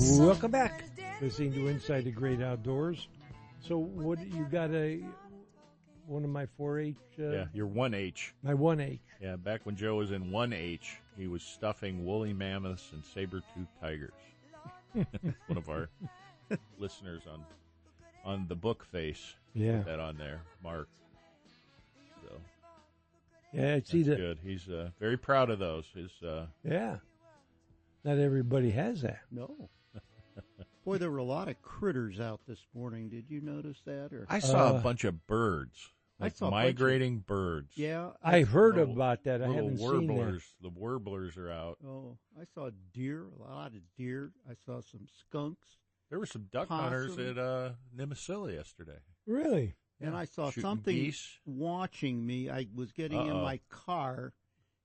Welcome back. Listening to Inside the Great Outdoors. So, what you got? One of my 4-H? Yeah, your 1-H. My 1-H. Yeah, back when Joe was in 1-H, he was stuffing woolly mammoths and saber-toothed tigers. One of our listeners on the book face. Yeah. Put that on there, Mark. So yeah, that's good. He's very proud of those. Yeah. Not everybody has that. No. Boy, there were a lot of critters out this morning. Did you notice that? Or I saw a bunch of birds. I saw migrating birds. Yeah. I heard about that. I haven't warblers. seen that. The warblers are out. Oh, I saw deer, a lot of deer. I saw some skunks. There were some duck hunters at Nimicilla yesterday. Really? And I saw Shooting something geese. watching me. I was getting in my car,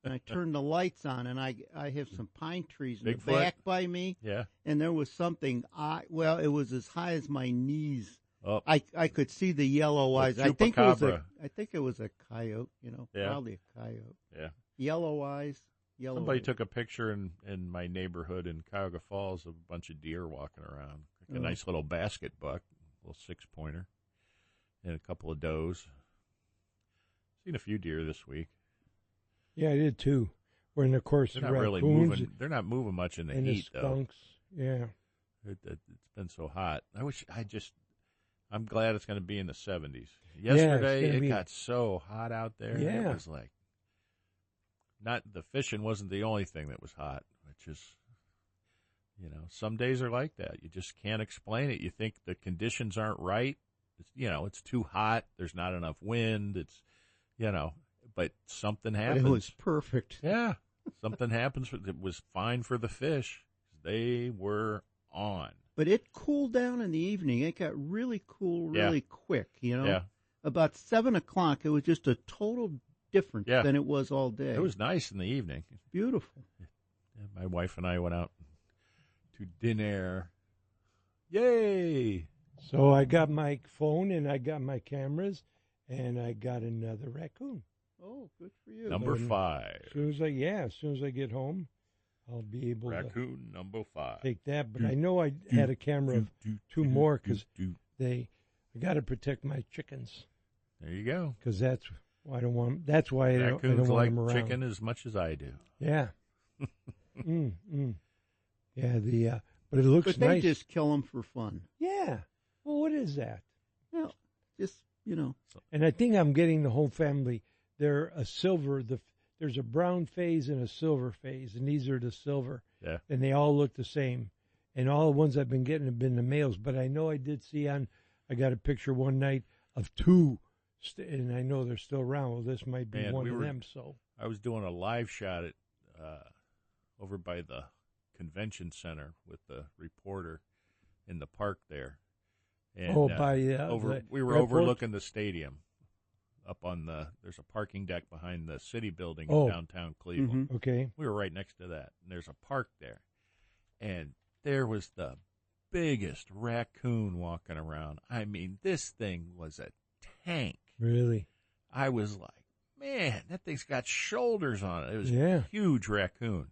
and I turned the lights on, and I have some pine trees in Bigfoot? the back by me. Yeah. And there was something, it was as high as my knees. Oh. I could see the yellow eyes. I think it was a coyote, probably a coyote. Yeah. Yellow eyes. Somebody took a picture in my neighborhood in Cuyahoga Falls of a bunch of deer walking around. Like a nice little basket buck, a little 6-pointer, and a couple of does. Seen a few deer this week. Yeah, I did too. When of course they're not really moving. They're not moving much in the heat, the skunks. though. Yeah. It's been so hot. I'm glad it's going to be in the 70s. Yesterday, it got so hot out there. Yeah. It was like, the fishing wasn't the only thing that was hot, which is, some days are like that. You just can't explain it. You think the conditions aren't right. It's too hot. There's not enough wind. But something happens. It was perfect. Yeah. Something happens. It was fine for the fish. They were on. But it cooled down in the evening. It got really cool really quick, Yeah. About 7 o'clock, it was just a total difference than it was all day. It was nice in the evening. Beautiful. Yeah, my wife and I went out to dinner. Yay! So I got my phone and I got my cameras and I got another raccoon. Oh, good for you. Number 5. As soon as I get home, I'll be able Raccoon number 5. take that. But I know I had a camera of 2 more because I got to protect my chickens. There you go. Because that's why I don't want. That's why I don't Raccoons want like them around. chicken as much as I do. Yeah. Yeah. But it looks nice. But they just kill them for fun. Yeah. Well, what is that? Well, just And I think I'm getting the whole family. They're a silver. There's a brown phase and a silver phase, and these are the silver. Yeah. And they all look the same. And all the ones I've been getting have been the males. But I know I did see I got a picture one night of 2, and I know they're still around. Well, this might be one of them. So I was doing a live shot at over by the convention center with the reporter in the park there. And, we were overlooking the stadium. Up on there's a parking deck behind the city building in downtown Cleveland. Mm-hmm. Okay. We were right next to that, and there's a park there. And there was the biggest raccoon walking around. I mean, this thing was a tank. Really? I was like, man, that thing's got shoulders on it. It was a huge raccoon.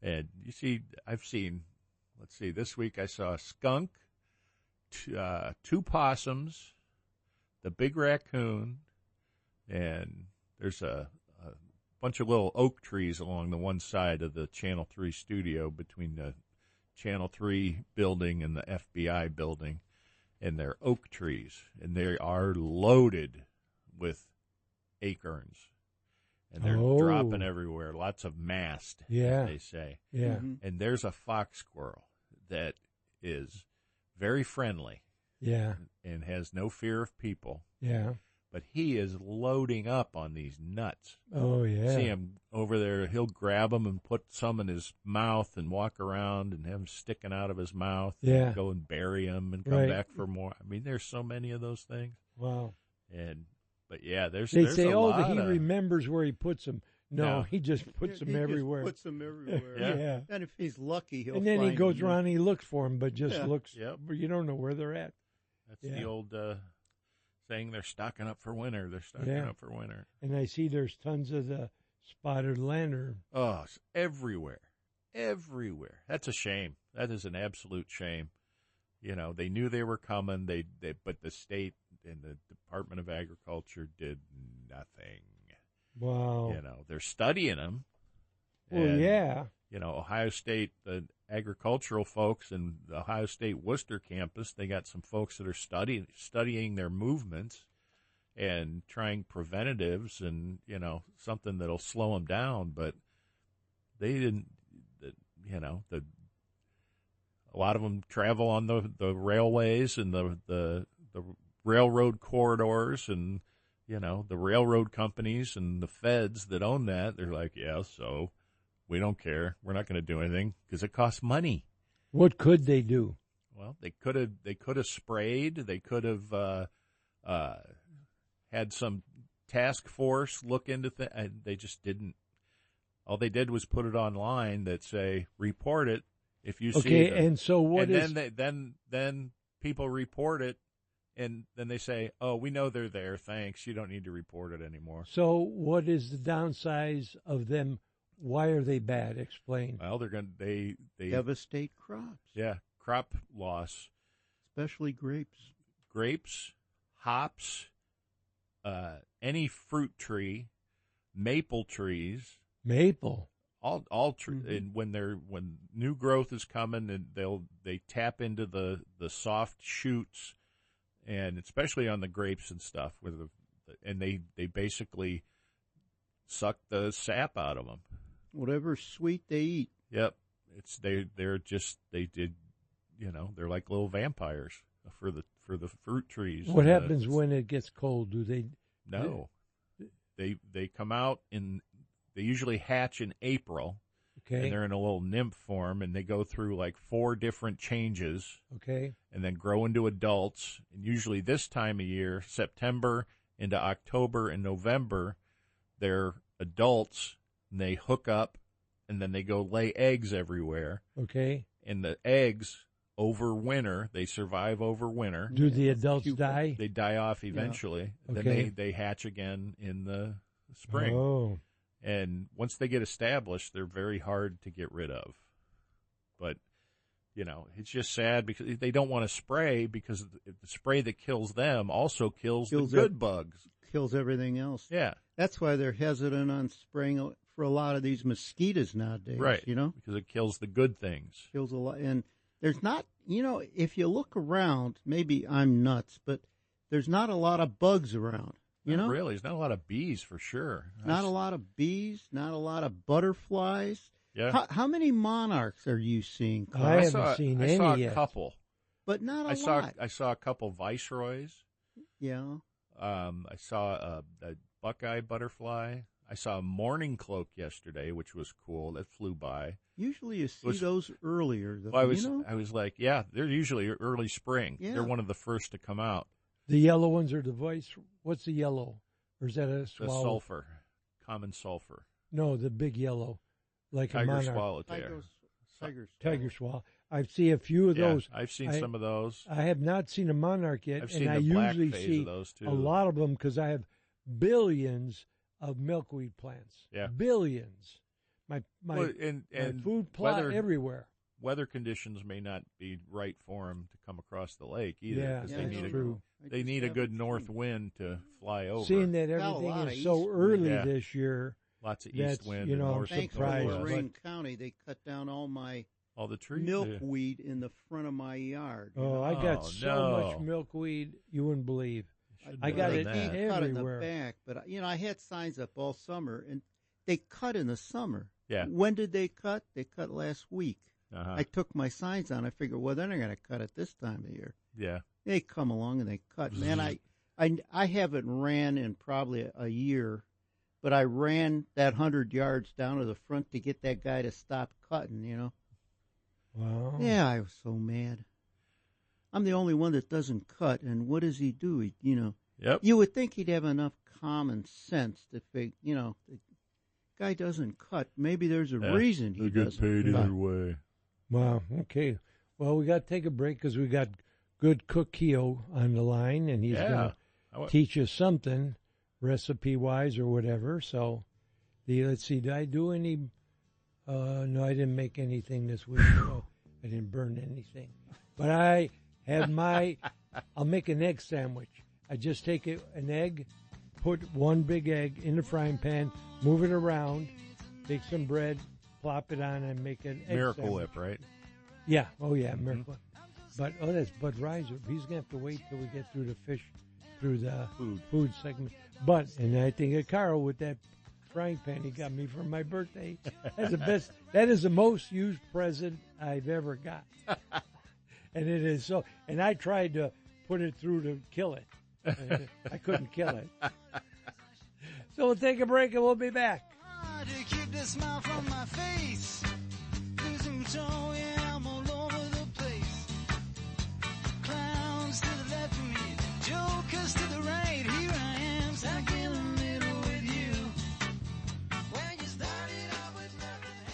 And this week I saw a skunk, 2 possums, the big raccoon, and there's a bunch of little oak trees along the one side of the Channel 3 studio between the Channel 3 building and the FBI building, and they're oak trees, and they are loaded with acorns, and they're dropping everywhere. Lots of mast, as they say. Yeah. Mm-hmm. And there's a fox squirrel that is very friendly. Yeah. And has no fear of people. Yeah. But he is loading up on these nuts. Oh, yeah. See him over there. He'll grab them and put some in his mouth and walk around and have them sticking out of his mouth. Yeah. And go and bury them and come back for more. I mean, there's so many of those things. Wow. But yeah, there's They there's say, a lot he remembers where he puts them. No, he just puts them everywhere. Puts them everywhere. Yeah. And if he's lucky, he'll And then he find goes them. around and he looks for them, but just looks. Yep. But you don't know where they're at. That's the old saying, they're stocking up for winter. They're stocking up for winter. And I see there's tons of the spotted lantern. Oh, it's everywhere. everywhere. That's a shame. That is an absolute shame. You know, they knew they were coming. But the state and the Department of Agriculture did nothing. Wow. You know, they're studying them. Well, and, yeah. You know, Ohio State, the agricultural folks and the Ohio State Worcester campus, they got some folks that are studying their movements and trying preventatives and, you know, something that'll slow them down. But they didn't, you know, a lot of them travel on the railways and the railroad corridors, and, you know, the railroad companies and the feds that own that, they're like, yeah, so we don't care. We're not going to do anything because it costs money. What could they do? Well, they could have sprayed. They could have had some task force look into things. They just didn't. All they did was put it online that say, report it if you see it. Okay, and so what is... Then people report it, and then they say, oh, we know they're there, thanks. You don't need to report it anymore. So what is the downsides of them? Why are they bad? Explain. Well, they devastate crops. Yeah, crop loss. Especially grapes. Grapes, hops, any fruit tree, maple trees. Maple. All trees. Mm-hmm. And when new growth is coming, and they tap into the soft shoots, and especially on the grapes and stuff, and they basically suck the sap out of them. Whatever sweet they eat. Yep. They're like little vampires for the fruit trees. What happens when it gets cold? Do they? No. They come out they usually hatch in April. Okay. And they're in a little nymph form, and they go through like 4 different changes. Okay. And then grow into adults. And usually this time of year, September into October and November, they're adults, and they hook up, and then they go lay eggs everywhere. Okay. And the eggs overwinter. They survive over winter. Do the adults die? They die off eventually. Yeah. Then Okay. they hatch again in the spring. Oh. And once they get established, they're very hard to get rid of. But, you know, it's just sad because they don't want to spray, because the spray that kills them also kills the good bugs. Kills everything else. Yeah. That's why they're hesitant on spraying for a lot of these mosquitoes nowadays. Right. You know? Because it kills the good things. Kills a lot. And there's not, you know, if you look around, maybe I'm nuts, but there's not a lot of bugs around. You know? Really, there's not a lot of bees for sure. Not a lot of bees, not a lot of butterflies. Yeah. How many monarchs are you seeing, Carl? I haven't seen any I saw yet. a couple. But not a lot. I saw a couple viceroys. Yeah. I saw a buckeye butterfly. I saw a mourning cloak yesterday, which was cool. That flew by. Usually you see those earlier. Though, well, I was like, yeah, they're usually early spring. Yeah. They're one of the first to come out. The yellow ones are the voice. What's the yellow? Or is that a swallow? The sulfur. Common sulfur. No, the big yellow. Like Tiger a monarch. swallowtail. Tiger swallow. I've seen a few of those. I've seen some of those. I have not seen a monarch yet. I've seen and the I black usually phase see of those too. a lot of them because I have billions of milkweed plants. Yeah. Billions. My food plot everywhere. Weather conditions may not be right for them to come across the lake either. Yeah, because true. They need a good north wind to fly over. Seeing that everything is so early this year. Lots of east wind. You know, north I'm surprised. In Lorain County, they cut down all the trees, milkweed in the front of my yard. Oh, I got so much milkweed you wouldn't believe. I got it everywhere. Cut in the back, but I had signs up all summer, and they cut in the summer. Yeah. When did they cut? They cut last week. Uh-huh. I took my signs on. I figured, well, they're not going to cut it this time of year. Yeah. They come along and they cut. Man, I haven't ran in probably a year, but I ran that 100 yards down to the front to get that guy to stop cutting, you know. Wow. Yeah, I was so mad. I'm the only one that doesn't cut, and what does he do? Yep. You would think he'd have enough common sense to figure, the guy doesn't cut. Maybe there's a reason he doesn't cut. They get paid either way. Wow. Okay. Well, we got to take a break because we got good cook Keo on the line, and he's going to teach us something, recipe-wise or whatever. So, let's see. Did I do any No, I didn't make anything this week. So I didn't burn anything. But I had I'll make an egg sandwich. I just take an egg, put one big egg in the frying pan, move it around, take some bread, plop it on, and make an egg Miracle sandwich. Whip, right? Yeah. Oh, yeah, Miracle Whip. But, that's Bud Reiser. He's going to have to wait till we get through the fish, through the food segment. But, and I think of Carl with that frying pan he got me for my birthday. That's the best. That is the most used present I've ever got. And it is so. And I tried to put it through to kill it. I couldn't kill it. So we'll take a break and we'll be back. To keep the smile from my face, losing control, yeah, I'm all over the place. Clowns to the left of me, jokers to the right. Here I am, stuck in the middle with you. When you started out with nothing.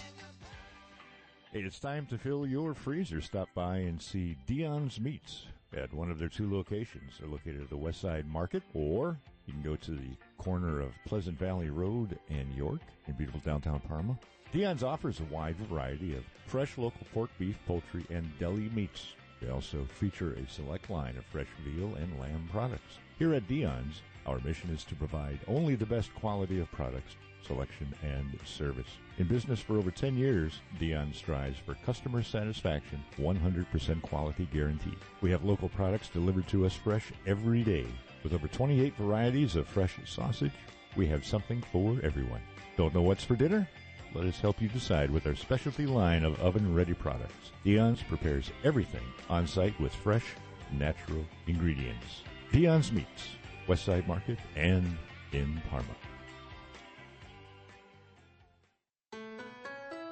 Hey, it's time to fill your freezer. Stop by and see Dion's Meats at one of their 2 locations. They're located at the West Side Market, or you can go to the corner of Pleasant Valley Road and York in beautiful downtown Parma. Dion's offers a wide variety of fresh local pork, beef, poultry, and deli meats. They also feature a select line of fresh veal and lamb products. Here at Dion's, our mission is to provide only the best quality of products, selection, and service. In business for over 10 years, Dion strives for customer satisfaction, 100% quality guarantee. We have local products delivered to us fresh every day. With over 28 varieties of fresh sausage, we have something for everyone. Don't know what's for dinner? Let us help you decide with our specialty line of oven-ready products. Dion's prepares everything on-site with fresh, natural ingredients. Dion's Meats, Westside Market, and in Parma.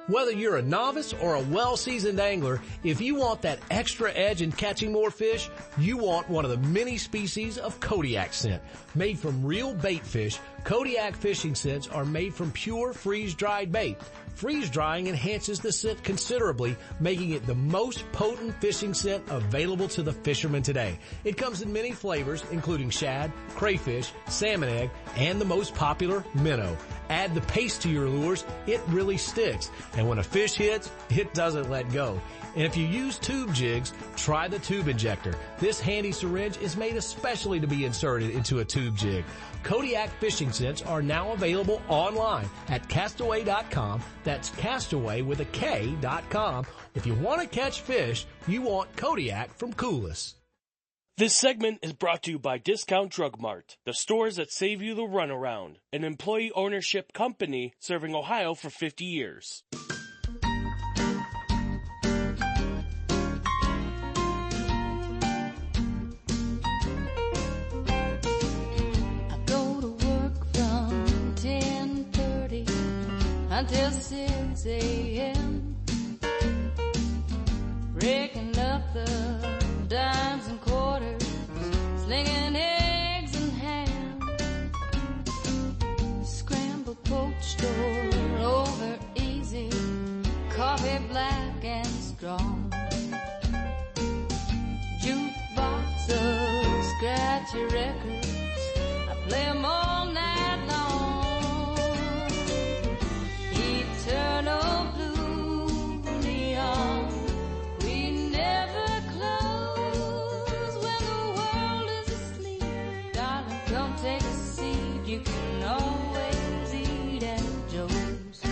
Whether you're a novice or a well-seasoned angler, if you want that extra edge in catching more fish, you want one of the many species of Kodiak scent. Made from real bait fish, Kodiak fishing scents are made from pure freeze-dried bait. Freeze-drying enhances the scent considerably, making it the most potent fishing scent available to the fishermen today. It comes in many flavors, including shad, crayfish, salmon egg, and the most popular, minnow. Add the paste to your lures, it really sticks. And when a fish hits, it doesn't let go. And if you use tube jigs, try the tube injector. This handy syringe is made especially to be inserted into a tube jig. Kodiak fishing scents are now available online at Castaway.com. That's Castaway with a K.com. If you want to catch fish, you want Kodiak from Coulis. This segment is brought to you by Discount Drug Mart, the stores that save you the runaround, an employee ownership company serving Ohio for 50 years. Until 6 a.m. Raking up the dimes and quarters, slinging eggs and ham, scrambled poached or over easy, coffee black and strong, jukebox of scratchy records, I play 'em all night long. Eternal blue neon, we never close when the world is asleep. Darling, come take a seat, you can always eat at Joe's.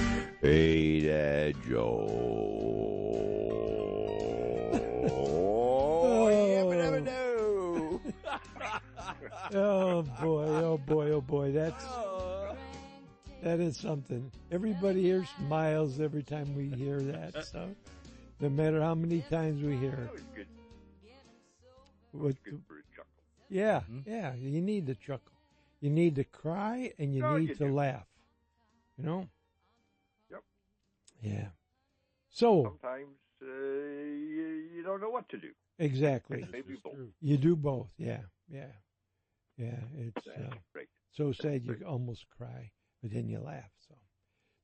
Eat at Joe's. Oh boy, oh boy, oh boy, that is something. Everybody here smiles every time we hear that. So, no matter how many times we hear it. That was good. Good for a chuckle. Yeah, yeah. You need to chuckle. You need to cry, and you need to laugh. You know. Yep. Yeah. So sometimes you don't know what to do. Exactly. Maybe both. You do both. Yeah, yeah, yeah. It's right. So sad you almost cry. But then you laugh.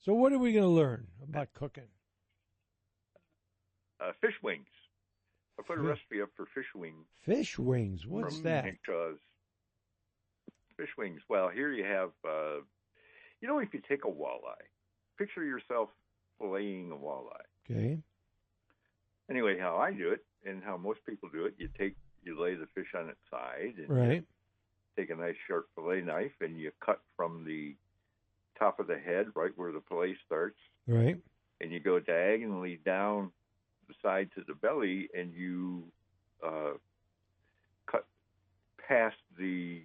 So what are we going to learn about cooking? Fish wings. I put a recipe up for fish wings. Fish wings? What's that? Because fish wings. Well, here you have, if you take a walleye, picture yourself filleting a walleye. Okay. Anyway, how I do it and how most people do it, you lay the fish on its side and Right. take a nice sharp fillet knife and you cut from the top of the head, right where the fillet starts, Right. and you go diagonally down the side to the belly, and you cut past the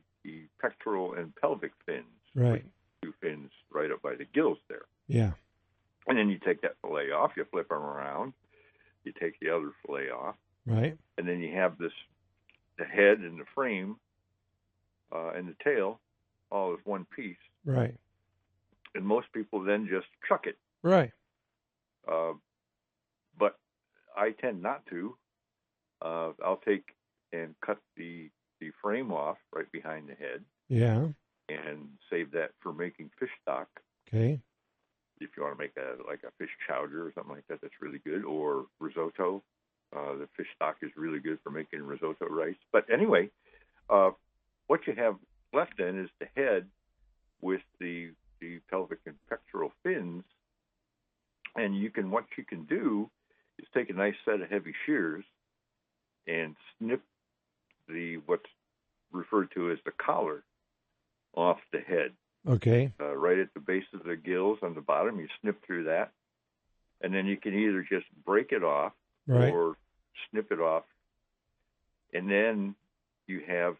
pectoral and pelvic fins. Right. Two fins right up by the gills there. Yeah. And then you take that fillet off, you flip them around, you take the other fillet off, Right. and then you have the head and the frame and the tail all as one piece. Right. And most people then just chuck it. Right. But I tend not to. I'll take and cut the frame off right behind the head Yeah. and save that for making fish stock. Okay. If you want to make a fish chowder or something like that, that's really good. Or risotto. The fish stock is really good for making risotto rice. But anyway, what you have left then is the head with the pelvic and pectoral fins. And what you can do is take a nice set of heavy shears and snip what's referred to as the collar off the head. Okay. Right at the base of the gills on the bottom, you snip through that. And then you can either just break it off Right. or snip it off. And then you have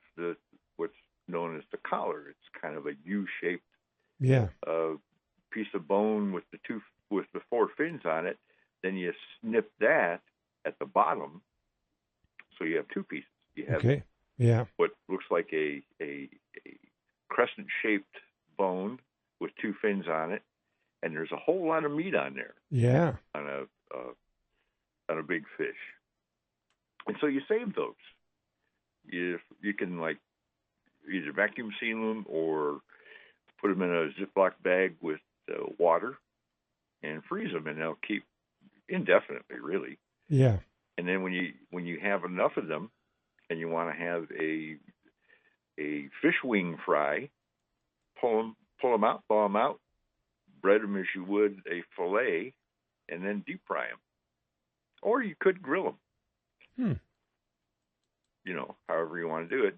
what's known as the collar. It's kind of a U-shaped Yeah. piece of bone with the four fins on it. Then you snip that at the bottom, so you have two pieces. You have Okay. Yeah. what looks like a crescent-shaped bone with two fins on it, and there's a whole lot of meat on there Yeah. on a big fish. And so you save those. You can either vacuum seal them or put them in a Ziploc bag with water and freeze them, and they'll keep indefinitely, really. Yeah. And then when you have enough of them, and you want to have a fish wing fry, pull them out, thaw them out, bread them as you would a fillet, and then deep fry them. Or you could grill them. However you want to do it.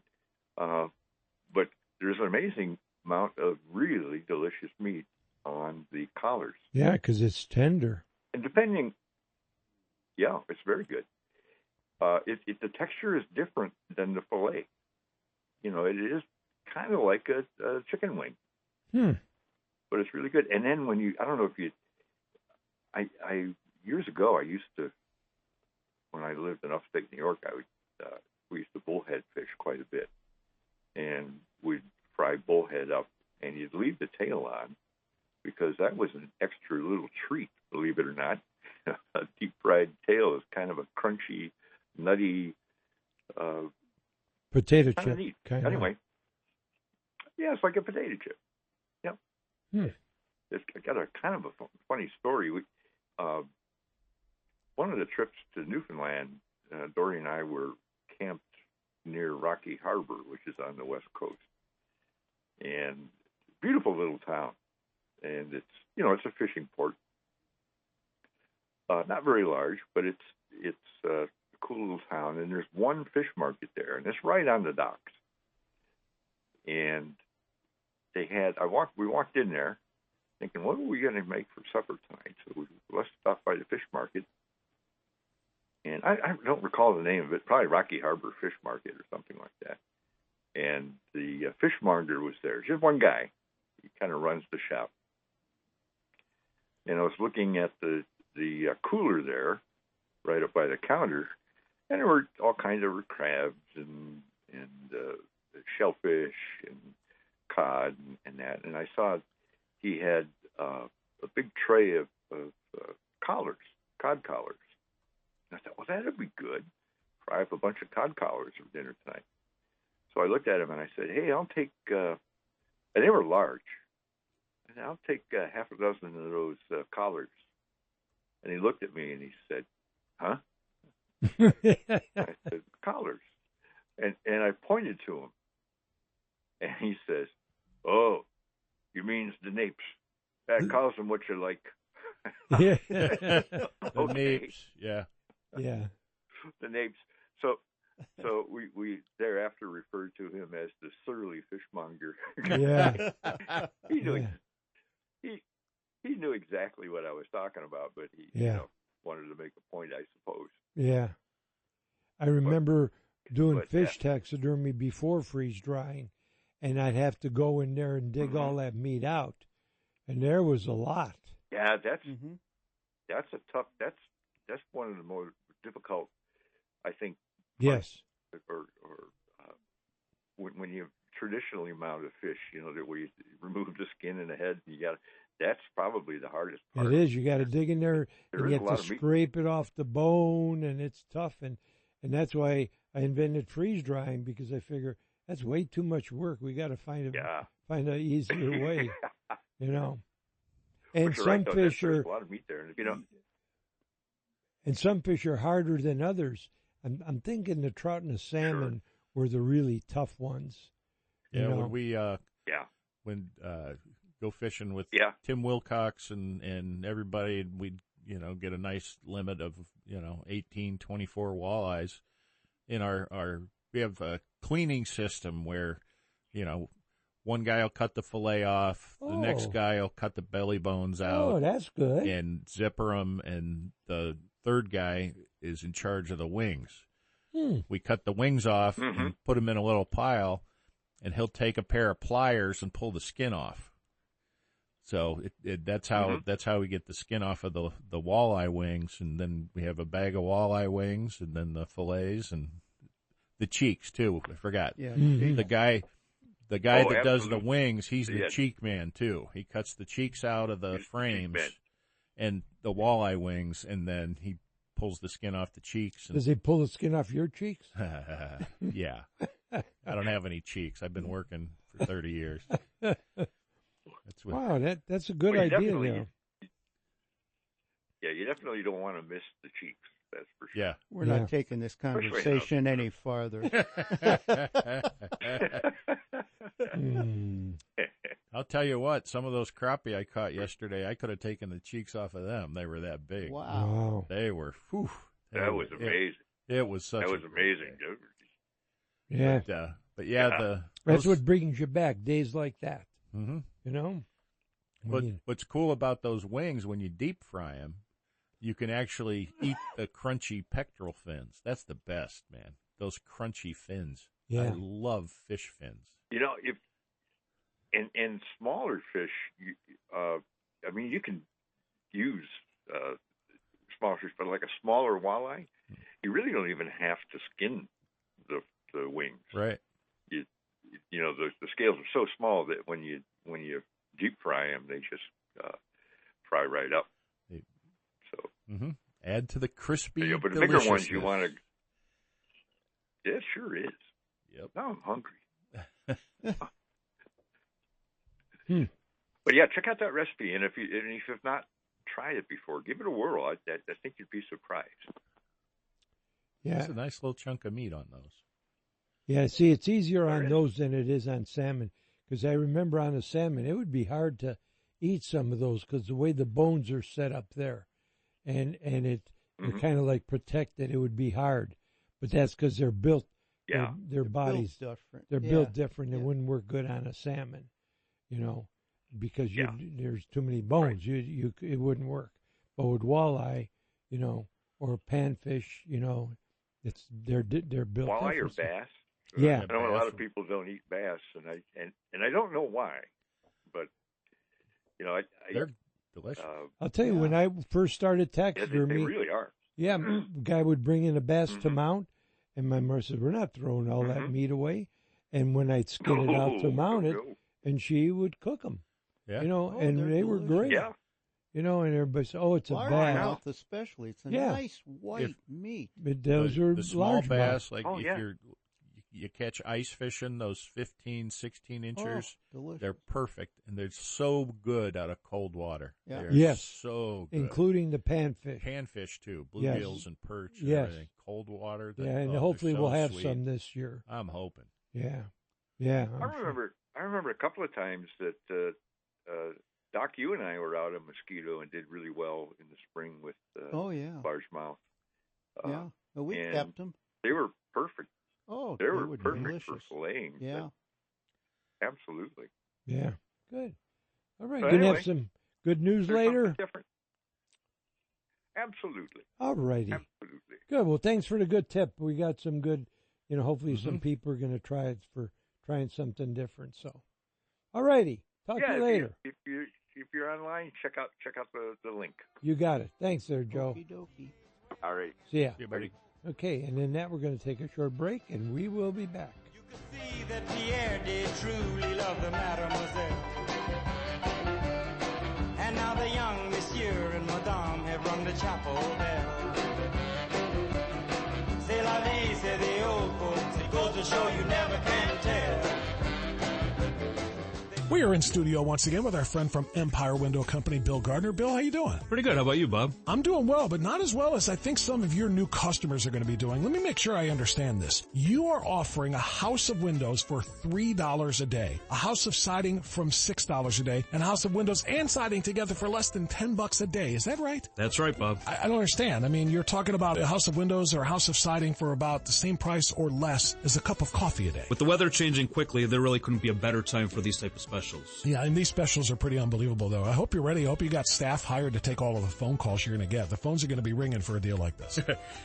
But there's an amazing amount of really delicious meat on the collars. Yeah, because it's tender. And it's very good. The texture is different than the fillet. It is kind of like a chicken wing. But it's really good. And then I don't know if years ago, I used to, when I lived in upstate New York, we used to bullhead fish quite a bit. And we'd fry bullhead up, and you'd leave the tail on, because that was an extra little treat, believe it or not. A deep fried tail is kind of a crunchy, nutty, potato kind of chip. neat. Kind Anyway, yeah, it's like a potato chip. Yep. It's got a kind of a funny story. One of the trips to Newfoundland, Dory and I were camped near Rocky Harbor, which is on the west coast, and beautiful little town. And it's a fishing port. Not very large, but it's a cool little town. And there's one fish market there, and it's right on the docks. And we walked in there, thinking, what are we going to make for supper tonight? So let's stop by the fish market. And I don't recall the name of it, probably Rocky Harbor Fish Market or something like that. And the fishmonger was there, just one guy. He kind of runs the shop. And I was looking at the cooler there, right up by the counter, and there were all kinds of crabs and shellfish and cod and that. And I saw he had a big tray of cod collars. And I thought, well, that'd be good. Fry up a bunch of cod collars for dinner tonight. So I looked at him and I said, hey, I'll take, and they were large, and I'll take half a dozen of those collars. And he looked at me and he said, huh? I said, collars. And I pointed to him. And he says, oh, you means the napes. Calls them what you like. Yeah. The Okay. napes, yeah. Yeah. The napes. So we thereafter referred to him as the surly fishmonger. Yeah. he knew Yeah. he knew exactly what I was talking about, but he Yeah. wanted to make a point, I suppose. Yeah. I remember doing but, fish taxidermy before freeze drying, and I'd have to go in there and dig all that meat out, and there was a lot. Yeah, that's a tough. That's one of the more difficult, I think. Yes. Or when you traditionally mounted fish, that where you remove the skin and the head, that's probably the hardest part. It is. You got to dig in there There and is you a have lot to of meat. scrape it off the bone, and it's tough. And that's why I invented freeze drying, because I figure that's way too much work. We got to find an easier way, And But you're some right, though, fish there's are a lot of meat there, and some fish are harder than others. I'm thinking the trout and the salmon were the really tough ones. Yeah, when we go fishing with Yeah. Tim Wilcox and everybody, we'd get a nice limit of 18, 24 walleyes. In we have a cleaning system where one guy will cut the fillet off, the next Oh. guy will cut the belly bones out Oh, that's good. and zipper them, and the third guy is in charge of the wings. We cut the wings off and put them in a little pile, and he'll take a pair of pliers and pull the skin off. So that's how we get the skin off of the walleye wings, and then we have a bag of walleye wings, and then the fillets and the cheeks too. I forgot. Yeah. The guy that does the absolutely. wings, he's the Yeah. cheek man too. He cuts the cheeks out of the He's the cheek frames man. and the walleye wings, and then he pulls the skin off the cheeks. And Does he pull the skin off your cheeks? yeah. I don't have any cheeks. I've been working for 30 years. That's what, Wow, that's a good Well, you idea definitely- there. Yeah, you definitely don't want to miss the cheeks. That's for sure. yeah. We're Yeah. not taking this Especially conversation any farther. Mm. I'll tell you what, some of those crappie I caught yesterday, I could have taken the cheeks off of them. They were that big. Wow. Wow. They were, whew. That was amazing. It was such That was a amazing. Yeah. But yeah, Yeah. That's what brings you back, days like that. Mm-hmm. What's cool about those wings, when you deep fry them, you can actually eat the crunchy pectoral fins. That's the best, man. Those crunchy fins. Yeah. I love fish fins. If in smaller fish, you can use smaller fish, but like a smaller walleye, you really don't even have to skin the wings. Right. The scales are so small that when you deep fry them, they just fry right up. So, Mm-hmm. Add to the crispy but the bigger ones deliciousness. you want to. Yeah, it sure is. Yep. Now I'm hungry. Hmm. But yeah, check out that recipe, and if you've not tried it before, give it a whirl. I think you'd be surprised. Yeah. That's a nice little chunk of meat on those. Yeah, see, it's easier on those than it is on salmon, because I remember on a salmon, it would be hard to eat some of those because the way the bones are set up there, and they're kind of like protected, it would be hard. But that's because they're built, Yeah. their bodies, Built different. they're Yeah. built different. It Yeah. wouldn't work good on a salmon, because there's too many bones. Right. It wouldn't work. But with walleye, or panfish, they're built. Walleye or different. bass? Yeah. I know a lot of people don't eat bass, and I don't know why, but They're delicious. I'll tell you, when I first started they taxidermy, really are. yeah, the guy would bring in a bass to mount, and my mother said, "We're not throwing all that meat away." And when I'd skin it out to mount it, and she would cook them, Yeah. and they're they were great. Yeah. And everybody said, "Oh, it's a bass." Largemouth especially. It's a Yeah. nice white meat. But those are the small largemouth. bass, like Oh, if yeah. you catch ice fishing, those 15, 16 inchers, Delicious. they're perfect, and they're so good out of cold water. Yeah. They're Yes. so good. Including the panfish. Panfish, too, Yes. bluegills and perch and Yes. everything. Cold water. Yeah, and they're hopefully so we'll have sweet. some this year. I'm hoping. Yeah, yeah. I remember a couple of times that Doc, you and I were out at Mosquito and did really well in the spring with largemouth. Yeah, well, we and kept them. They were perfect. Oh, they were were perfect delicious. for filleting. Yeah, absolutely. Yeah, good. All right, So gonna anyway, have some good news there's later. something different. Absolutely. All righty. Absolutely. Good. Well, thanks for the good tip. We got some good. Hopefully some people are going to try it for trying something different. So, all righty. Talk to you later. If you're online, check out the link. You got it. Thanks there, Joe. Okie dokie. All right. See ya. See you, buddy. Okay, and then that we're going to take a short break, and we will be back. You could see that Pierre did truly love the mademoiselle. And now the young monsieur and madame have rung the chapel bell. C'est la vie, say the old folks. It goes to show you never can tell. We are in studio once again with our friend from Empire Window Company, Bill Gardner. Bill, how you doing? Pretty good. How about you, Bob? I'm doing well, but not as well as I think some of your new customers are going to be doing. Let me make sure I understand this. You are offering a house of windows for $3 a day, a house of siding from $6 a day, and a house of windows and siding together for less than $10 a day. Is that right? That's right, Bob. I don't understand. I mean, you're talking about a house of windows or a house of siding for about the same price or less as a cup of coffee a day. With the weather changing quickly, there really couldn't be a better time for these type of specials. Yeah, and these specials are pretty unbelievable, though. I hope you're ready. I hope you got staff hired to take all of the phone calls you're going to get. The phones are going to be ringing for a deal like this.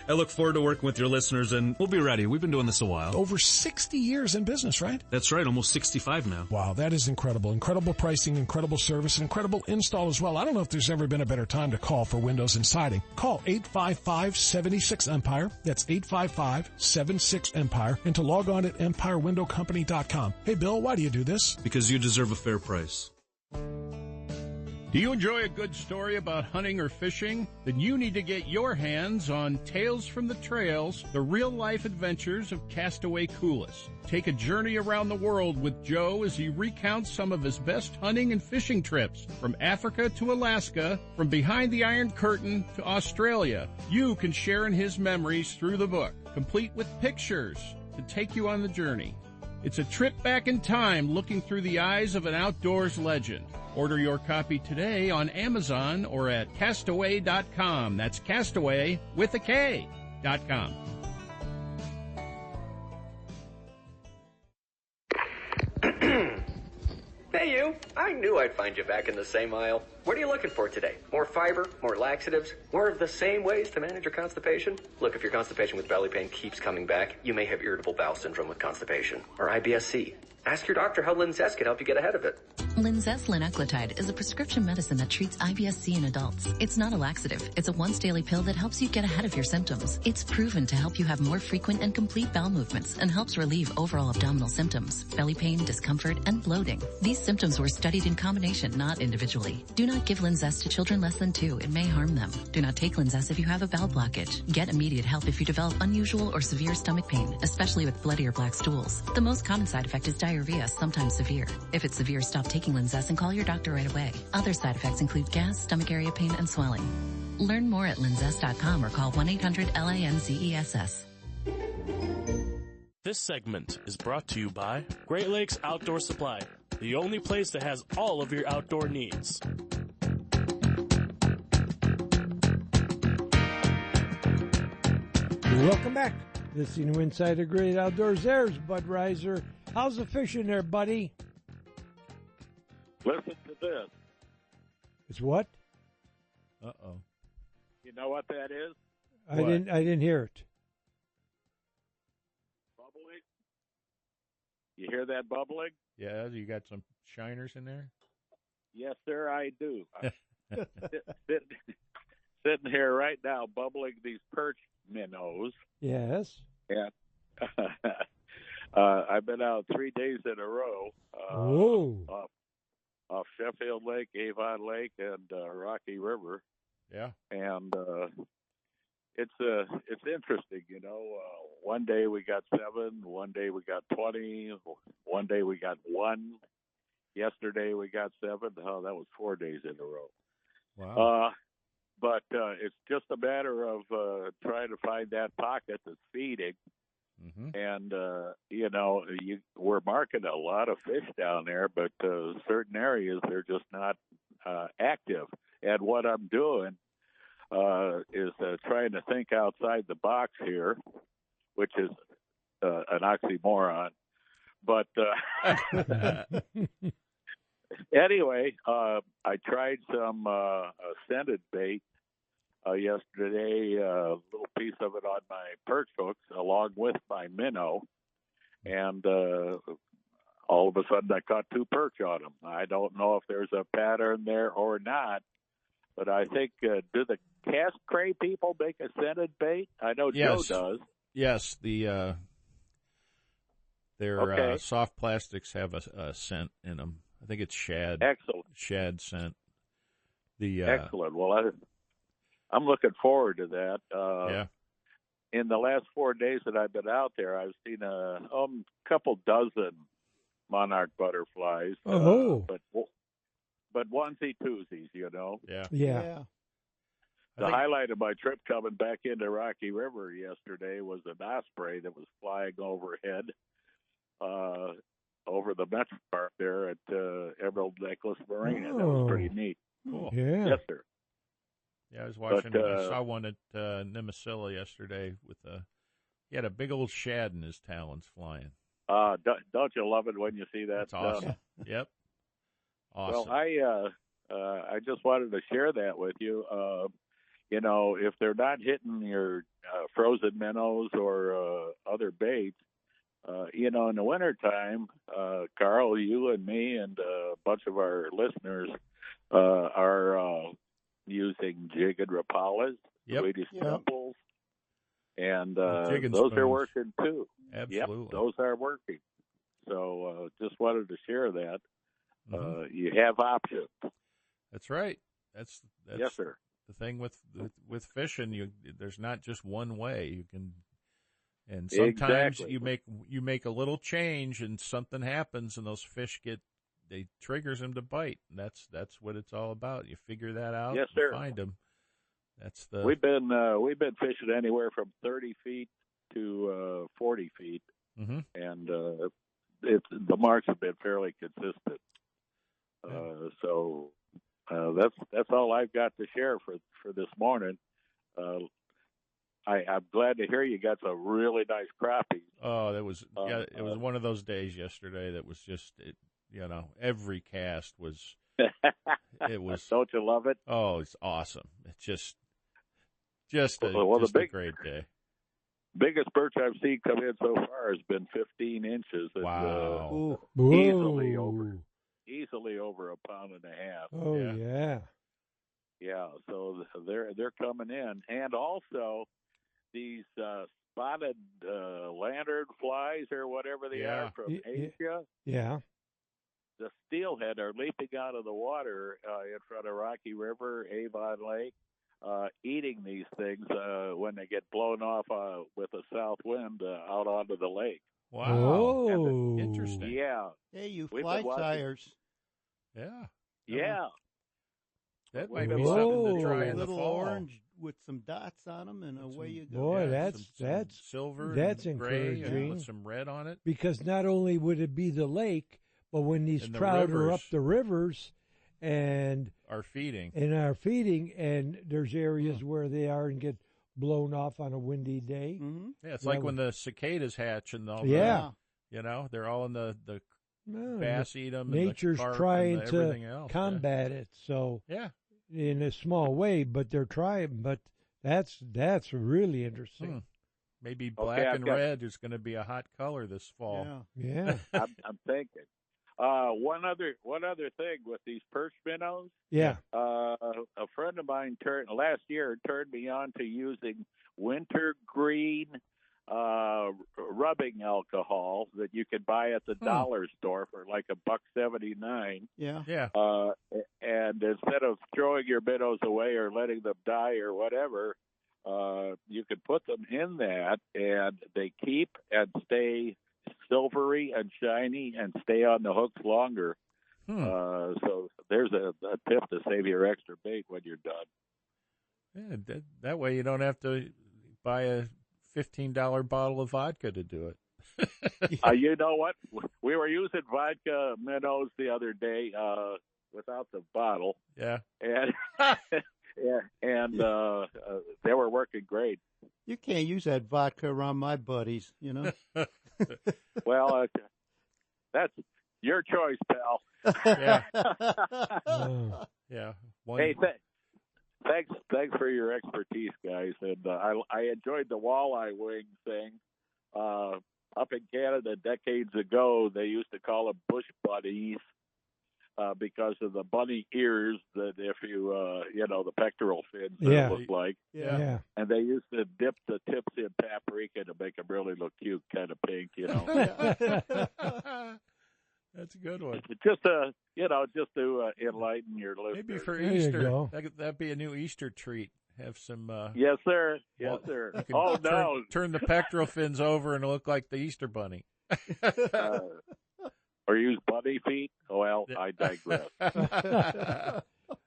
I look forward to working with your listeners, and we'll be ready. We've been doing this a while. Over 60 years in business, right? That's right, almost 65 now. Wow, that is incredible. Incredible pricing, incredible service, and incredible install as well. I don't know if there's ever been a better time to call for windows and siding. Call 855-76-EMPIRE. That's 855-76-EMPIRE. And to log on at EmpireWindowCompany.com. Hey, Bill, why do you do this? Because you deserve a fair price. Do you enjoy a good story about hunting or fishing? Then you need to get your hands on Tales from the Trails, the real-life adventures of Castaway Coulis. Take a journey around the world with Joe as he recounts some of his best hunting and fishing trips, from Africa to Alaska, from behind the Iron Curtain to Australia. You can share in his memories through the book, complete with pictures to take you on the journey. It's a trip back in time looking through the eyes of an outdoors legend. Order your copy today on Amazon or at castaway.com. That's Castaway with a K.com. Hey, you. I knew I'd find you back in the same aisle. What are you looking for today? More fiber? More laxatives? More of the same ways to manage your constipation? Look, if your constipation with belly pain keeps coming back, you may have irritable bowel syndrome with constipation, or IBS-C. Ask your doctor how Linzess can help you get ahead of it. Linzess linaclotide is a prescription medicine that treats IBS-C in adults. It's not a laxative. It's a once-daily pill that helps you get ahead of your symptoms. It's proven to help you have more frequent and complete bowel movements and helps relieve overall abdominal symptoms, belly pain, discomfort, and bloating. These symptoms were studied in combination, not individually. Do not give Linzess to children less than 2. It may harm them. Do not take Linzess if you have a bowel blockage. Get immediate help if you develop unusual or severe stomach pain, especially with bloody or black stools. The most common side effect is diarrhea, sometimes severe. If it's severe, stop taking Linzess and call your doctor right away. Other side effects include gas, stomach area pain, and swelling. Learn more at linzess.com or call 1-800-LINZESS. This segment is brought to you by Great Lakes Outdoor Supply, the only place that has all of your outdoor needs. Welcome back. This is the new Inside the Great Outdoors. There's Bud Reiser. How's the fishing there, buddy? Listen to this. It's what? Uh-oh. You know what that is? I didn't hear it. Bubbling. You hear that bubbling? Yeah, you got some shiners in there? Yes, sir, I do. I'm sitting here right now bubbling these perch minnows. Yes. And I've been out 3 days in a row. Off Sheffield Lake, Avon Lake, and Rocky River. Yeah. And it's interesting, you know. One day we got 7, one day we got 20, one day we got 1. Yesterday we got 7. Oh, that was 4 days in a row. Wow. But it's just a matter of trying to find that pocket that's feeding. Mm-hmm. And, we're marking a lot of fish down there, but certain areas, they're just not active. And what I'm doing is trying to think outside the box here, which is an oxymoron. But anyway, I tried some scented bait yesterday, a little piece of it on my perch hooks along with my minnow, and all of a sudden I caught 2 perch on them. I don't know if there's a pattern there or not, but I think, do the Cast Cray people make a scented bait? I know Yes. Joe does. Yes, their Okay. soft plastics have a scent in them. I think it's shad. Excellent. Shad scent. Excellent. Well, I'm looking forward to that. Yeah. In the last 4 days that I've been out there, I've seen a couple dozen monarch butterflies. Oh. But onesie twosies, you know. Yeah. Yeah. The highlight of my trip coming back into Rocky River yesterday was an osprey that was flying overhead over the Metro Park there at Emerald Necklace Marina. That was pretty neat. Cool. Yeah. Yes, sir. Yeah, I was watching. I saw one at Nemesilla yesterday he had a big old shad in his talons flying. Don't you love it when you see that That's awesome. Yep. Awesome. Well, I just wanted to share that with you. You know, if they're not hitting your frozen minnows or other baits, you know, in the wintertime, Carl, you and me and a bunch of our listeners are using jig and rapalas, Swedish temples, and Jig and those are spoons. working too. Absolutely. Yep, those are working. So just wanted to share that. Mm-hmm. You have options. That's right. That's Yes, sir. the thing with fishing. There's not just one way. You can, and sometimes Exactly. you make a little change and something happens, and those fish triggers them to bite. And that's what it's all about. You figure that out. Yes, and sir. Find them. That's the We've been fishing anywhere from 30 feet to 40 feet, Mhm. and the marks have been fairly consistent. So that's all I've got to share for this morning. I'm glad to hear you got some really nice crappies. Oh, that was it was one of those days yesterday that was just every cast was it was. Don't you love it? Oh, it's awesome. It's just a great day. Biggest perch I've seen come in so far has been 15 inches. And, Wow. easily over a pound and a half. Oh yeah. Yeah, so they're coming in, and also these spotted lantern flies or whatever they are from Asia. Yeah. The steelhead are leaping out of the water in front of Rocky River, Avon Lake, eating these things when they get blown off with a south wind out onto the lake. Wow. Oh. Interesting. Yeah. Hey, you We've fly been watching- tires. Yeah. Yeah. That We've might been be something watching- to try in the Little fall. orange with some dots on them, and away you go. Boy, Yeah, that's some silver. that's and gray encouraging. with some red on it. Because not only would it be the lake, but when these And the trout are up rivers. the rivers and Are feeding. are feeding, and there's areas where they are and get blown off on a windy day. Mm-hmm. Yeah, it's That like when would- the cicadas hatch and all. Yeah. They're all in the No, bass eat them. Nature's and the carp trying and everything to else. combat it, so Yeah. in a small way, but they're trying. But that's really interesting. Maybe black I've and got- red is going to be a hot color this fall. Yeah. Yeah, I'm thinking. One other thing with these perch minnows. yeah. A friend of mine last year turned me on to using wintergreen rubbing alcohol that you could buy at the dollar store for like $1.79. Yeah. Yeah. And instead of throwing your minnows away or letting them die or whatever, you could put them in that, and they keep and stay silvery and shiny and stay on the hooks longer. So there's a tip to save your extra bait when you're done. Yeah, that way you don't have to buy a $15 bottle of vodka to do it. You know what? We were using vodka minnows the other day. without the bottle. Yeah. And they were working great. You can't use that vodka around my buddies, you know. Well, that's your choice, pal. Yeah. Yeah. Hey, thanks for your expertise, guys. And I enjoyed the walleye wing thing. Up in Canada decades ago, they used to call them bush bunnies because of the bunny ears that if you, the pectoral fins look like. Yeah. And they used to dip the tips in paprika to make them really look cute, kind of pink, That's a good one. Just to enlighten your listeners. Maybe for Easter, that'd be a new Easter treat. Have some. Yes, sir. Yes, sir. Oh, no. Turn the pectoral fins over and look like the Easter bunny. Or use bunny feet. Well, I digress.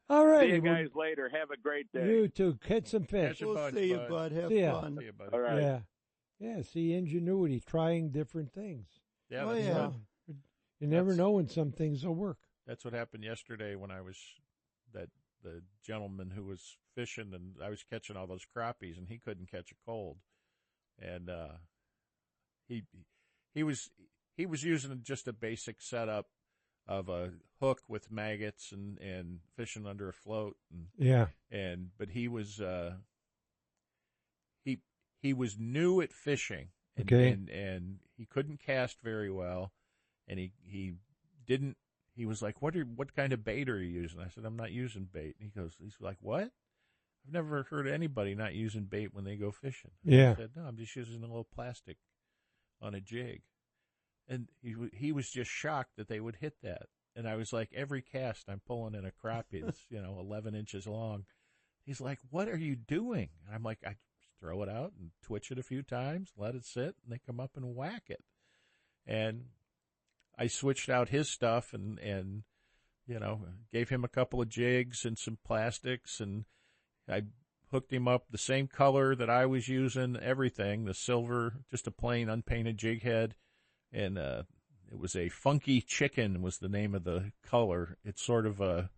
All right. See you guys later. Have a great day. You too. Catch some fish. We'll see you, bud. Have fun. See you, buddy. All right. Yeah. Yeah. See ingenuity, trying different things. Yeah. Oh, yeah. You never know when some things will work. That's what happened yesterday when I was the gentleman who was fishing and I was catching all those crappies and he couldn't catch a cold, and he was using just a basic setup of a hook with maggots and fishing under a float but he was he was new at fishing and he couldn't cast very well. And he was like, what kind of bait are you using? I said, I'm not using bait. And he's like, what? I've never heard of anybody not using bait when they go fishing. Yeah. I said, no, I'm just using a little plastic on a jig. And he was just shocked that they would hit that. And I was like, every cast I'm pulling in a crappie that's, 11 inches long. He's like, what are you doing? And I'm like, I just throw it out and twitch it a few times, let it sit, and they come up and whack it. And I switched out his stuff and gave him a couple of jigs and some plastics, and I hooked him up the same color that I was using, everything, the silver, just a plain unpainted jig head. And it was a Funky Chicken was the name of the color. It's sort of a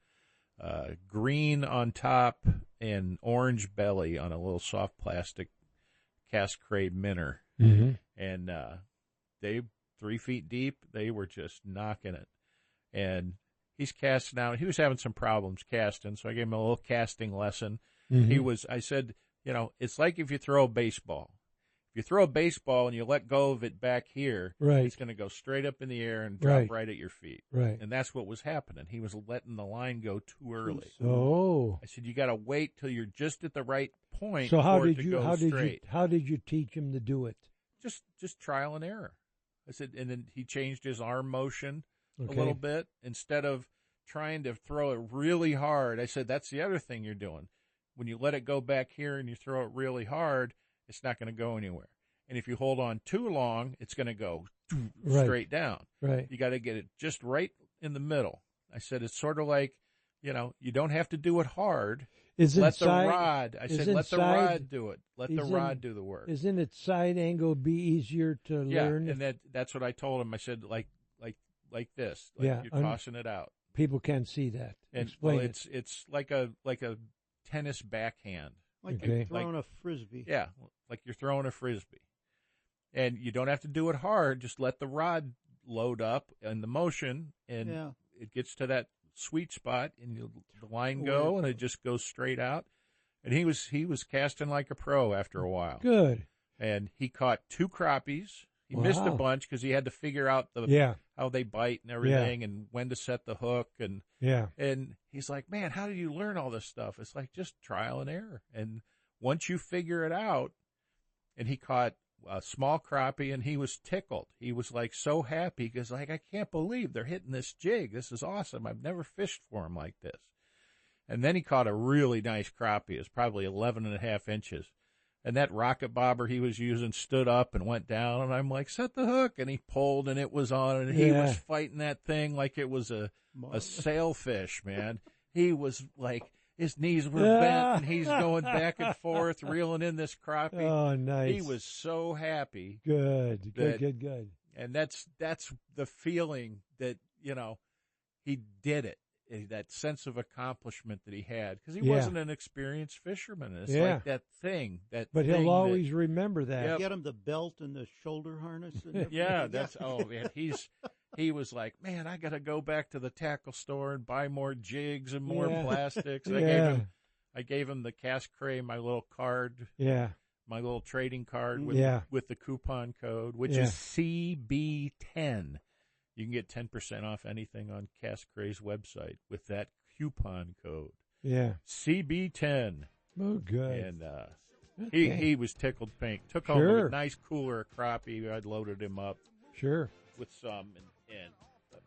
green on top and orange belly on a little soft plastic cast crate minnow. Mm-hmm. And they 3 feet deep, they were just knocking it. And he's casting out. He was having some problems casting, so I gave him a little casting lesson. Mm-hmm. I said, it's like if you throw a baseball. If you throw a baseball and you let go of it back here, it's going to go straight up in the air and drop right at your feet. Right. And that's what was happening. He was letting the line go too early. Oh. I said, you got to wait till you're just at the right point. So how for did it to you go how straight. did you teach him to do it? Just trial and error. I said, and then he changed his arm motion a little bit. Instead of trying to throw it really hard, I said, that's the other thing you're doing. When you let it go back here and you throw it really hard, it's not going to go anywhere. And if you hold on too long, it's going to go straight down. Right. You got to get it just right in the middle. I said, it's sort of like, you don't have to do it hard. Let the rod do it. Let the rod do the work. Isn't it side angle be easier to learn? And that's what I told him. I said, like this. You're tossing it out. People can't see that. And explain it. It's like a tennis backhand. Like you're throwing a frisbee. Yeah, like you're throwing a frisbee. And you don't have to do it hard. Just let the rod load up and the motion, and it gets to that sweet spot, and the line go, and it just goes straight out. And he was casting like a pro after a while. Good. And he caught 2 crappies. He missed a bunch because he had to figure out how they bite and everything, and when to set the hook. And he's like, man, how did you learn all this stuff? It's like just trial and error. And once you figure it out, and he caught a small crappie, and he was tickled. He was like so happy because I can't believe they're hitting this jig. This is awesome. I've never fished for him like this. And then he caught a really nice crappie. It was probably 11.5 inches. And that rocket bobber he was using stood up and went down. And I'm like, set the hook. And he pulled, and it was on. And he was fighting that thing like it was a sailfish, man. He was like, his knees were bent, and he's going back and forth, reeling in this crappie. Oh, nice. He was so happy. Good. And that's the feeling that, he did it. that sense of accomplishment that he had, because he Yeah. wasn't an experienced fisherman. It's Yeah. like that thing. But thing he'll always remember that. Yep. Get him the belt and the shoulder harness. And everything. Yeah, that's man. He was like, man, I got to go back to the tackle store and buy more jigs and more Yeah. plastics. Yeah. I gave him the Cash Cray, my little card. Yeah. My little trading card with Yeah. with the coupon code, which Yeah. is CB10. You can get 10% off anything on Cash Cray's website with that coupon code. Yeah. CB10. Oh, good. And Okay. he was tickled pink. Took home Sure. a nice cooler of crappie. I'd loaded him up. Sure. With some, and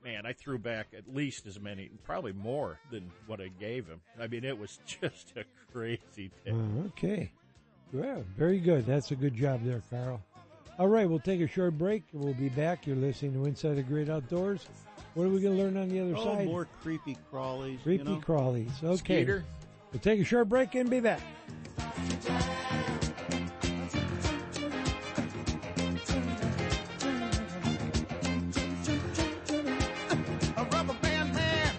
man, I threw back at least as many, probably more than what I gave him. I mean, it was just a crazy tip. Okay. Well, very good. That's a good job there, Carl. All right, we'll take a short break. We'll be back. You're listening to Inside the Great Outdoors. What are we going to learn on the other side? More creepy crawlies. Creepy crawlies. Okay. Skeeter. We'll take a short break and be back. A rubber band man.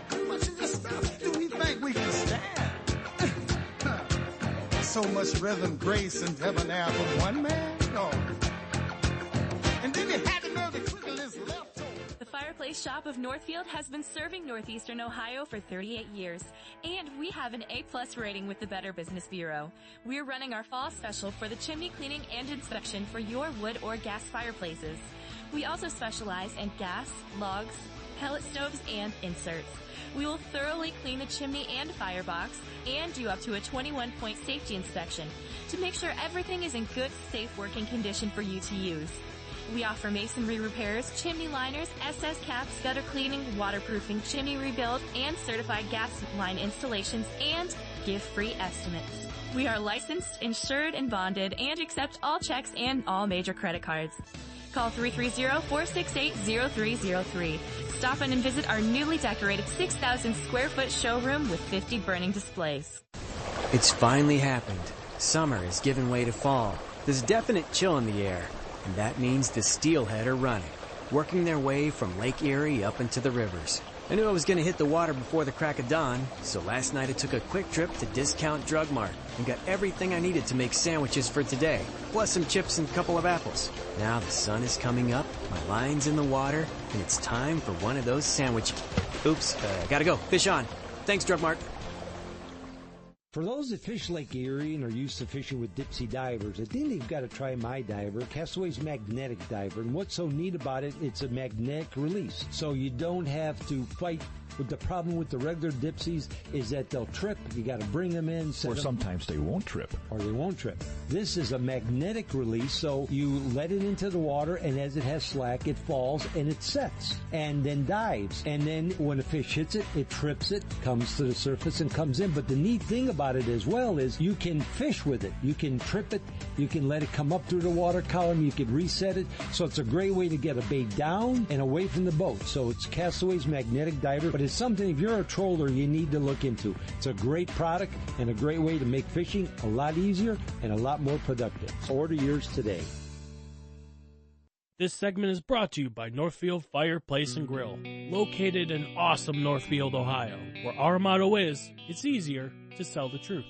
How much of this stuff do we think we can stand? So much rhythm, grace, and debonair from one man? No. And then you had to know the quickly left. The Fireplace Shop of Northfield has been serving Northeastern Ohio for 38 years, and we have an A+ rating with the Better Business Bureau. We're running our fall special for the chimney cleaning and inspection for your wood or gas fireplaces. We also specialize in gas, logs, pellet stoves, and inserts. We will thoroughly clean the chimney and firebox and do up to a 21-point safety inspection to make sure everything is in good, safe working condition for you to use. We offer masonry repairs, chimney liners, SS caps, gutter cleaning, waterproofing, chimney rebuild, and certified gas line installations, and give free estimates. We are licensed, insured, and bonded, and accept all checks and all major credit cards. Call 330-468-0303. Stop in and visit our newly decorated 6,000 square foot showroom with 50 burning displays. It's finally happened. Summer is giving way to fall. There's definite chill in the air, and that means the steelhead are running, working their way from Lake Erie up into the rivers. I knew I was going to hit the water before the crack of dawn, so last night I took a quick trip to Discount Drug Mart and got everything I needed to make sandwiches for today, plus some chips and a couple of apples. Now the sun is coming up, my line's in the water, and it's time for one of those sandwiches. Oops, gotta go. Fish on. Thanks, Drug Mart. For those that fish Lake Erie and are used to fishing with Dipsy divers, I think they've got to try my diver, Castaway's Magnetic Diver. And what's so neat about it, it's a magnetic release. So you don't have to fight with the problem with the regular Dipsies is that they'll trip. You got to bring them in. Or sometimes they won't trip. Or they won't trip. This is a magnetic release, so you let it into the water, and as it has slack, it falls and it sets and then dives. And then when a fish hits it, it trips it, comes to the surface and comes in. But the neat thing about it as well is you can fish with it. You can trip it. You can let it come up through the water column. You can reset it. So it's a great way to get a bait down and away from the boat. So it's Castaway's Magnetic Diver, but it's something, if you're a troller, you need to look into. It's a great product and a great way to make fishing a lot easier and a lot more productive. Order yours today. This segment is brought to you by Northfield Fireplace and Grill, located in awesome Northfield, Ohio, where our motto is, it's easier to sell the truth.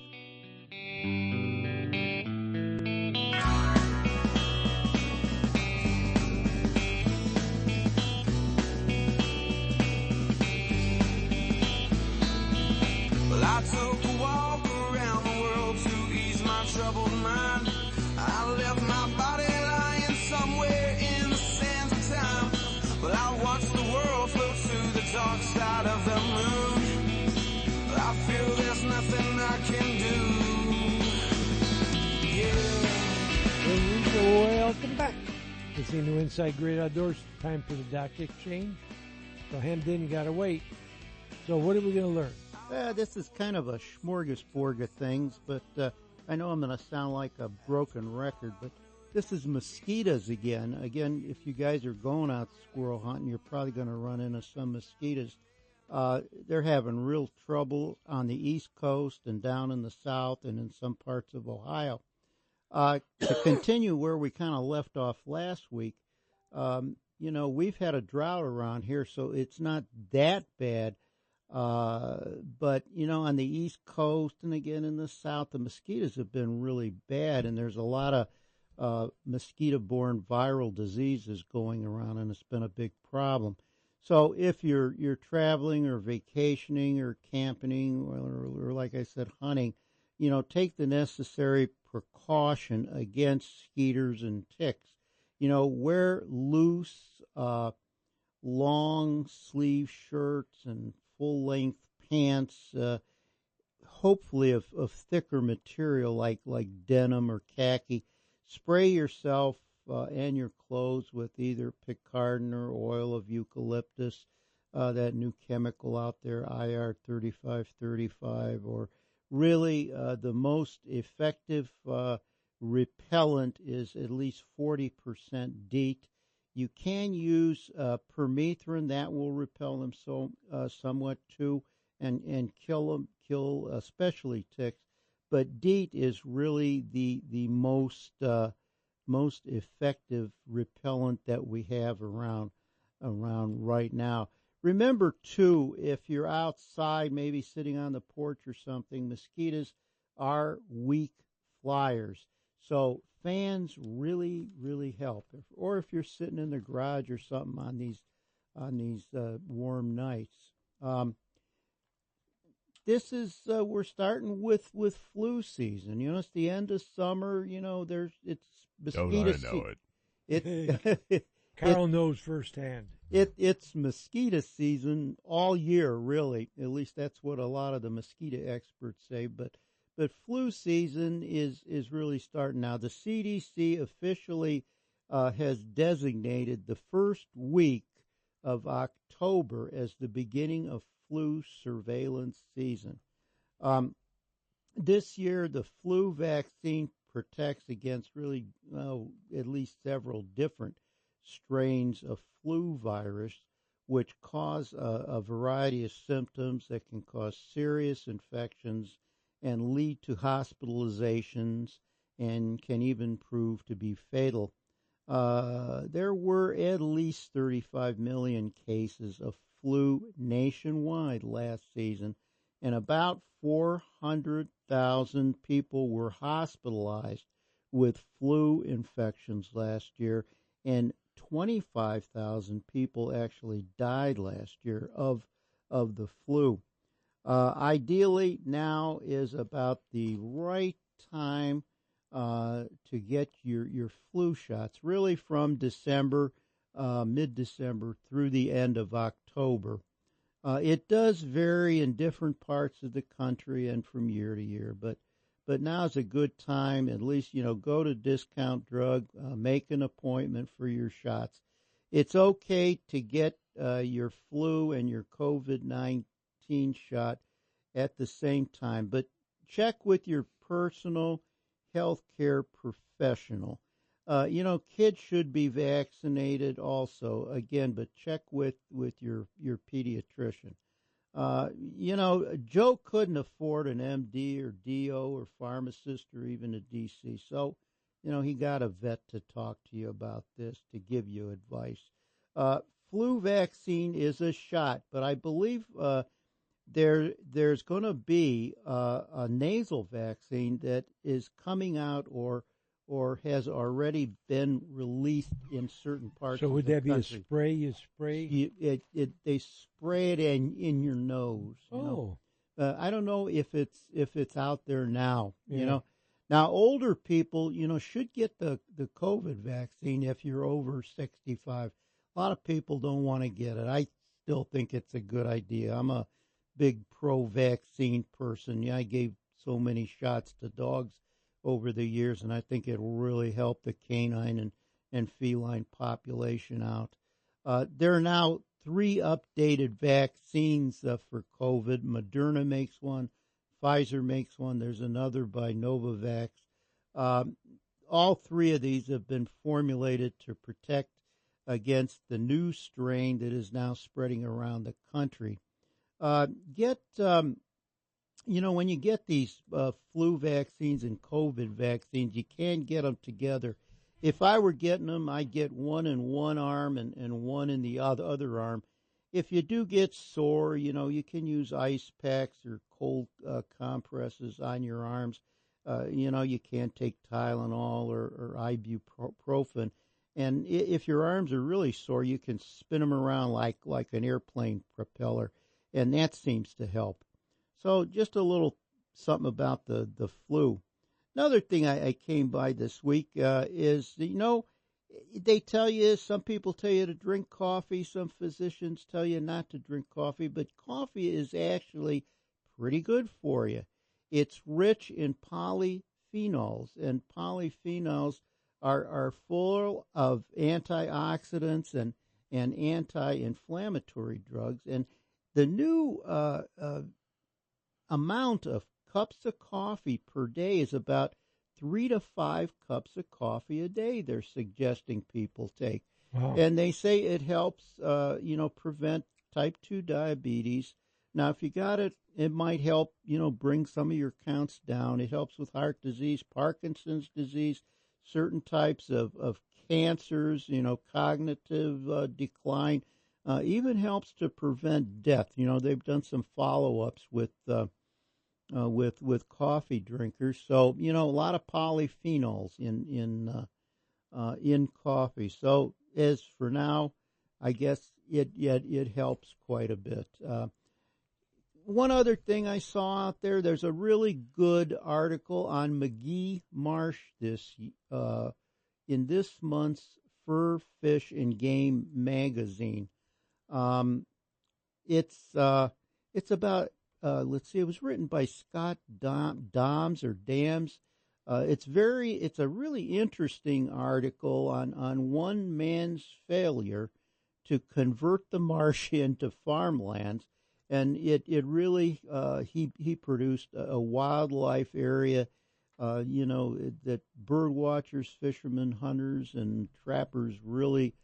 Well, I took a walk around the world to ease my troubled mind. I left my body lying somewhere in the sands of time. Well, I watched the world float to the dark side of the moon. I feel there's nothing I can do. Yeah. Welcome back. Listening to Inside Great Outdoors. Time for the Doc Exchange. So, Hamden, you got to wait. So, what are we going to learn? This is kind of a smorgasbord of things, but I know I'm going to sound like a broken record, but this is mosquitoes again. Again, if you guys are going out squirrel hunting, you're probably going to run into some mosquitoes. They're having real trouble on the East Coast and down in the South and in some parts of Ohio. To continue where we kind of left off last week, we've had a drought around here, so it's not that bad. But, on the East Coast and again in the South, the mosquitoes have been really bad, and there's a lot of mosquito-borne viral diseases going around, and it's been a big problem. So if you're traveling or vacationing or camping or like I said, hunting, take the necessary precaution against mosquitoes and ticks. Wear loose, long sleeve shirts and full length pants, hopefully of thicker material like denim or khaki. Spray yourself and your clothes with either Picaridin or oil of eucalyptus, that new chemical out there, IR 3535, or really the most effective repellent is at least 40% DEET. You can use permethrin, that will repel them somewhat too, and kill especially ticks. But DEET is really the most effective repellent that we have around right now. Remember too, if you're outside, maybe sitting on the porch or something, mosquitoes are weak flyers. So fans really, really help. Or if you're sitting in the garage or something on these warm nights. This is we're starting with flu season. It's the end of summer. It's mosquito season. Don't I know it? Carl knows firsthand. It's mosquito season all year, really. At least that's what a lot of the mosquito experts say. But flu season is really starting now. The CDC officially has designated the first week of October as the beginning of flu surveillance season. This year, the flu vaccine protects against really at least several different strains of flu virus, which cause a variety of symptoms that can cause serious infections and lead to hospitalizations and can even prove to be fatal. There were at least 35 million cases of flu nationwide last season, and about 400,000 people were hospitalized with flu infections last year, and 25,000 people actually died last year of the flu. Ideally, now is about the right time to get your flu shots, really from December, mid-December through the end of October. It does vary in different parts of the country and from year to year, but now is a good time. At least, go to Discount Drug, make an appointment for your shots. It's okay to get your flu and your COVID-19 shot at the same time, but check with your personal health care professional. Kids should be vaccinated also, again, but check with your pediatrician. Joe couldn't afford an MD or DO or pharmacist or even a DC, so, he got a vet to talk to you about this, to give you advice. Flu vaccine is a shot, but I believe there's going to be a nasal vaccine that is coming out or has already been released in certain parts of the country. So would that be a spray? You spray? They spray it in your nose. Oh. I don't know if it's out there now. Yeah. Now older people, should get the COVID vaccine if you're over 65. A lot of people don't want to get it. I still think it's a good idea. I'm a big pro-vaccine person. I gave so many shots to dogs over the years, and I think it will really help the canine and feline population out. There are now 3 updated vaccines for COVID. Moderna makes one, Pfizer makes one, there's another by Novavax. All 3 of these have been formulated to protect against the new strain that is now spreading around the country. When you get these flu vaccines and COVID vaccines, you can get them together if I were getting them, I'd get one in one arm and one in the other arm. If you do get sore, you can use ice packs or cold compresses on your arms. You can't take Tylenol or ibuprofen. And if your arms are really sore, you can spin them around like an airplane propeller, and that seems to help. So just a little something about the flu. Another thing I came by this week is, they tell you, some people tell you to drink coffee, some physicians tell you not to drink coffee, but coffee is actually pretty good for you. It's rich in polyphenols, and polyphenols are full of antioxidants and anti-inflammatory drugs. And the new amount of cups of coffee per day is about 3 to 5 cups of coffee a day they're suggesting people take. Wow. And they say it helps, prevent type 2 diabetes. Now, if you got it, it might help, bring some of your counts down. It helps with heart disease, Parkinson's disease, certain types of cancers, cognitive decline, even helps to prevent death. They've done some follow-ups with coffee drinkers. So, a lot of polyphenols in coffee. So, as for now, I guess it helps quite a bit. One other thing I saw out there, there's a really good article on McGee Marsh in this month's Fur, Fish, and Game magazine. It's about, let's see, it was written by Scott Dams. It's a really interesting article on one man's failure to convert the marsh into farmlands. And it really, he produced a wildlife area, that bird watchers, fishermen, hunters, and trappers really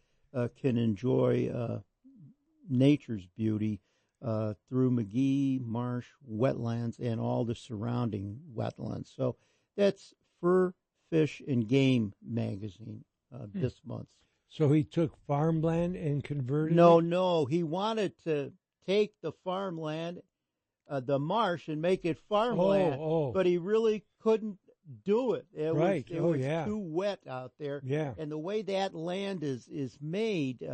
can enjoy nature's beauty through McGee Marsh wetlands and all the surrounding wetlands. So that's Fur, Fish, and Game magazine this month. So he took farmland and converted it? No, he wanted to take the farmland, the marsh, and make it farmland, but he really couldn't do it. It was too wet out there. Yeah. And the way that land is made,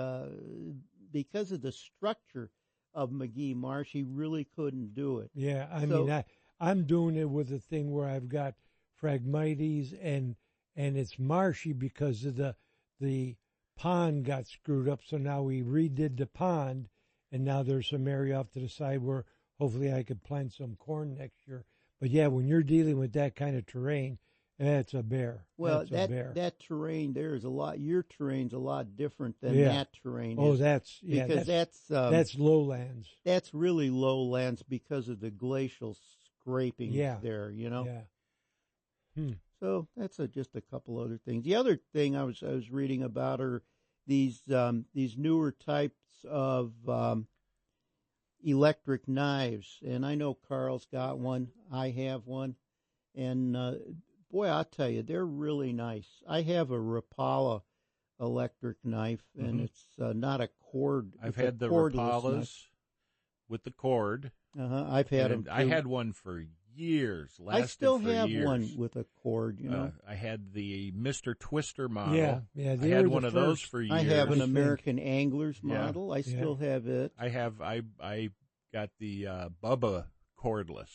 because of the structure of McGee Marsh, he really couldn't do it. Yeah, I'm doing it with a thing where I've got Phragmites and it's marshy because of the pond got screwed up. So now we redid the pond, and now there's some area off to the side where hopefully I could plant some corn next year. But yeah, when you're dealing with that kind of terrain, that's a bear. Well, that terrain there is your terrain's a lot different than that terrain. That's lowlands. That's really lowlands because of the glacial scraping there. Yeah. So that's just a couple other things. The other thing I was reading about are these newer types of electric knives, and I know Carl's got one. I have one, and boy, I'll tell you, they're really nice. I have a Rapala electric knife, and it's not a cord. I've had the Rapalas with the cord. I've had them. I had one for years. I still have years. one with a cord. I had the Mr. Twister model. Yeah. I had one of those for years. I have an American Angler's model. I still have it. I got the Bubba cordless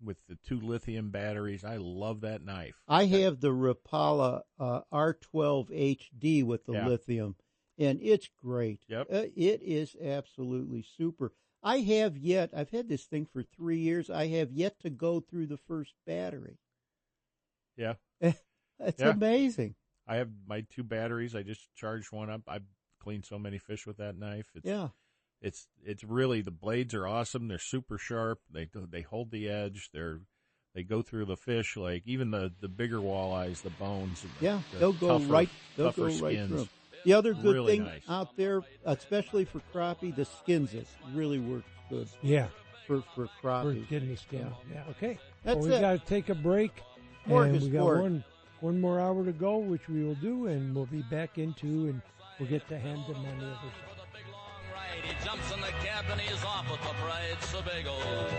with the 2 lithium batteries. I love that knife. I have the Rapala R12 HD with the lithium, and it's great. Yep. It is absolutely super. I've had this thing for 3 years. I have yet to go through the first battery. Yeah. It's amazing. I have my 2 batteries. I just charged one up. I've cleaned so many fish with that knife. It's really, the blades are awesome. They're super sharp. They hold the edge. They go through the fish, like even the bigger walleyes, the bones. They'll go right through them. The other good thing out there, especially for crappie, the skins really works good. Yeah. For crappie. For getting the skin. Yeah. Okay. That's we got to take a break. More and we got one more hour to go, which we will do, and we'll be back into, and we'll get to hand them on the other side. He jumps in the cab and he's off with the fried Sebagos.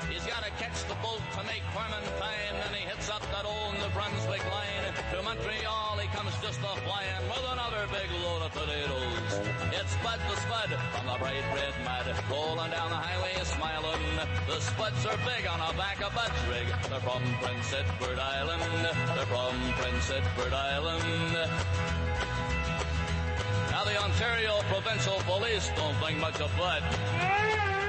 He's got to catch the boat to make Clementine, then he hits up that old New Brunswick line. To Montreal he comes just a-flying with another big load of potatoes. It's Bud the Spud from the bright red mud, rolling down the highway smiling. The Spuds are big on the back of Bud's rig. They're from Prince Edward Island. They're from Prince Edward Island. Now the Ontario Provincial Police don't think much of Bud.